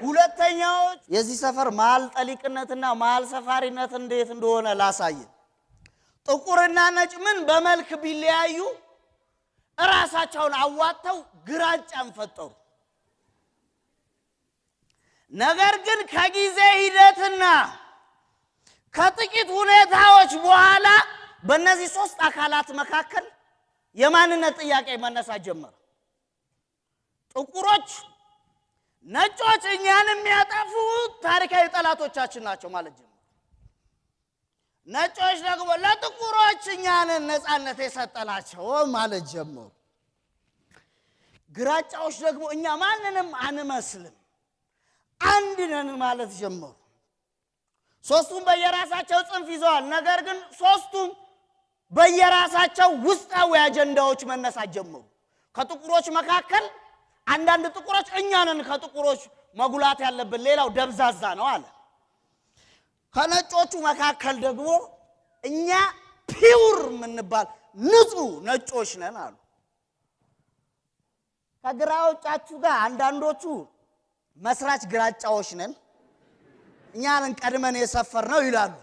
ሁለተኛው የዚህ ሰፈር ማል ጠሊቅነትና ማል ሰፋሪነት እንዴት እንደሆነ ላሳየ ጥቁርና ነጭ ምን በመልክ ቢለያዩ ራሳቸውን አዋጣው ግራጫን ፈጠሩ ነገር ግን ከጊዜ ሂደትና ከጥቂት ሁኔታዎች በኋላ በእነዚህ ሶስት አካላት መካከል የማንነት ጥያቄ መነሳት ጀመረ ጥቁሮች ነጮች እኛን የሚያጠፉ ታሪካዊ ጠላቶቻችን ናቸው ማለት ጀመረ ነጮች ደግሞ ለጥቁሮች እኛን ነፃነት የሰጠናቸው ማለት ጀመሩ ግራጫዎች ደግሞ እኛ ማንንም አንመስልም አንድ ነን ማለት ጀመሩ ሶስቱም በየራሳቸው ጽንፍ ይዘዋል ነገር ግን ሶስቱም በየራሳቸው ውስጣዊ አጀንዳዎች መነሳት ጀመሩ ከጥቁሮች መካከል አንዳንድ ጥቁሮች እኛ ነን ከጥቁሮች መጉላት ያለብን ሌላው ደብዛዛ ነው አለ ከነጮቹ መካከል ደግሞ እኛ ፒውር ምንባል ንጹህ ነጮች ነን አሉ ከግራዎቻችሁ ጋር አንዳንዶቹ መስራች ግራጫዎች ነን እኛን ቀድመን የሰፈር ነው ይላሉ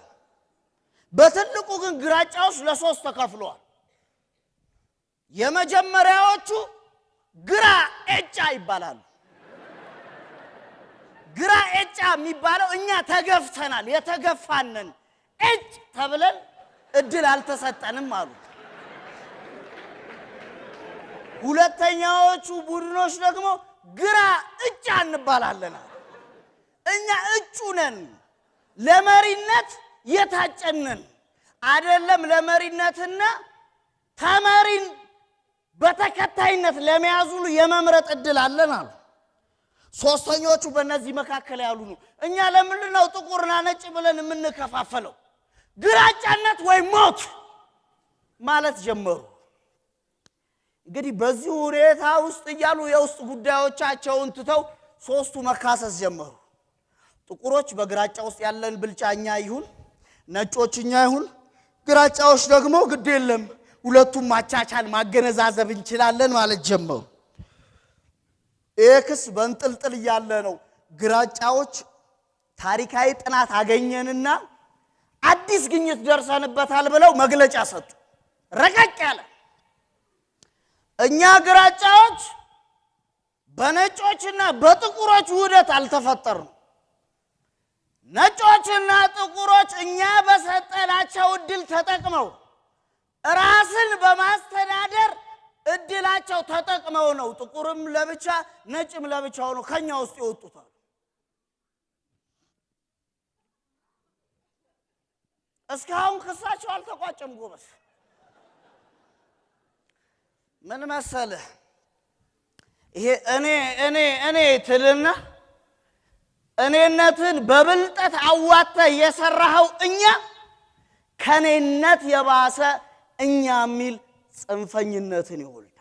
በትልቁ ግን ግራጫዎች ለሶስት ተከፍለዋል የመጀመሪያዎቹ ግራ ኤጫ ይባላሉ ግራ ኤጫ የሚባለው እኛ ተገፍተናል የተገፋነን እጭ ተብለን እድል አልተሰጠንም አሉ ሁለተኛዎቹ ቡድኖች ደግሞ ግራ እጫ እንባላለን እኛ እጩ ነን ለመሪነት የታጨነን አይደለም ለመሪነትና ተመሪን በተከታይነት ለመያዙሉ የመምረጥ እድል አለን አሉ ሶስተኞቹ በእነዚህ መካከል ያሉ ነው እኛ ለምን ነው ጥቁርና ነጭ ብለን የምንከፋፈለው ግራጫነት ወይ ሞት ማለት ጀመሩ እንግዲህ በዚህ ሁኔታ ውስጥ ያሉ የውስጥ ጉዳዮቻቸውን ትተው ሶስቱ መካሰስ ጀመሩ ጥቁሮች በግራጫ ውስጥ ያለን ብልጫኛ ይሁን ነጮችኛ ይሁን ግራጫዎች ደግሞ ግድ የለም ሁለቱም ማቻቻል ማገነዛዘብ እንችላለን ማለት ጀመሩ ኤክስ በእንጥልጥል ያለ ነው ግራጫዎች ታሪካዊ ጥናት አገኘንና አዲስ ግኝት ደርሰንበታል ብለው መግለጫ ሰጡ ረቀቅ ያለ እኛ ግራጫዎች በነጮችና በጥቁሮች ውህደት አልተፈጠርንም ነጮችና ጥቁሮች እኛ በሰጠናቸው እድል ተጠቅመው ራስን በማስተዳደር እድላቸው ተጠቅመው ነው ጥቁርም ለብቻ ነጭም ለብቻው ነው ከኛ ውስጥ ይወጡታል እስካሁን ክሳቸው አልተቋጨም ጎበስ ምን መሰለህ ይሄ እኔ ትልና እኔነትን በብልጠት አዋተ የሰራው እኛ ከኔነት የባሰ እኛ ሚል ጽንፈኝነትን ይወልዳል